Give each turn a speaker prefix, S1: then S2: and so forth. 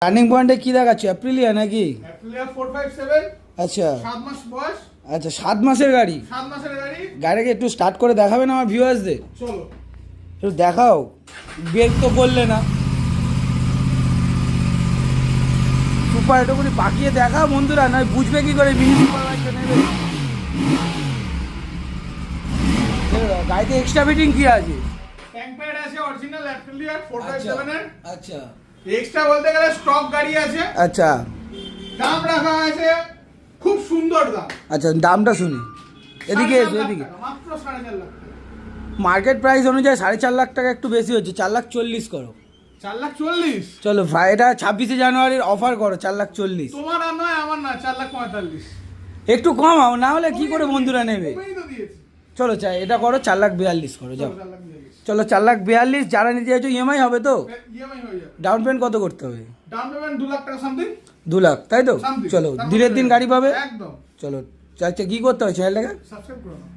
S1: Turning পয়েন্টে কি দেখাচ্ছে? অ্যাপ্রিলিয়া নাকি?
S2: অ্যাপ্রিলিয়া 457।
S1: আচ্ছা
S2: 7 মাস বয়স।
S1: আচ্ছা 7 মাসের গাড়ি।
S2: 7 মাসের গাড়ি।
S1: গাড়িটাকে একটু স্টার্ট করে দেখাবেন আমার ভিউয়ার্সদের?
S2: চলো
S1: একটু দেখাও, ব্রেক তো করলে না। সুপার এটুকুনি পাকিয়ে দেখাও বন্ধুরা, নয় বুঝবে কি করে মিনি সুপার বাইকটা নেবে। গাড়িতে এক্সট্রা ফিটিং কি আছে?
S2: ট্যাঙ্ক প্যাড আছে অরিজিনাল অ্যাপ্রিলিয়া 457 এর।
S1: আচ্ছা
S2: এক্সট্রা বলতে গেলে স্টক গাড়ি আছে।
S1: আচ্ছা
S2: দাম রাখা আছে খুব সুন্দর দাম।
S1: আচ্ছা দামটা শুনি, এদিকে এসো এদিকে।
S2: মাত্র 4.5 লাখ টাকা।
S1: মার্কেট প্রাইস অনুযায়ী 4.5 লাখ টাকা একটু বেশি হচ্ছে, 4,40,000 করো।
S2: 4,40,000।
S1: চলো ভাই, এটা 26শে জানুয়ারির অফার করো, 4,40,000।
S2: তোমার আর নয় আমার না, 4,45,000।
S1: একটু কমাও, না হলে কি করে বন্ধুরা নেবে?
S2: কমেই তো দিয়েছি।
S1: চলো চাই এটা করো, 4,42,000 করো যাও।
S2: 4,42,000।
S1: চলো 4,42,000। যারা নিতে চাইছো ইএমআই হবে তো?
S2: ইএমআই হয়ে যাবে।
S1: ডাউন পেমেন্ট কত করতে হবে?
S2: ডাউন পেমেন্ট 2 লাখ টাকা সামথিং।
S1: 2 লাখ, তাই তো?
S2: Something।
S1: চলো
S2: তারপর
S1: দিনের দিন গাড়ি পাবে।
S2: একদম।
S1: চলো চাইছে কি করতে হবে চ্যানেলটাকে?
S2: সাবস্ক্রাইব করো না।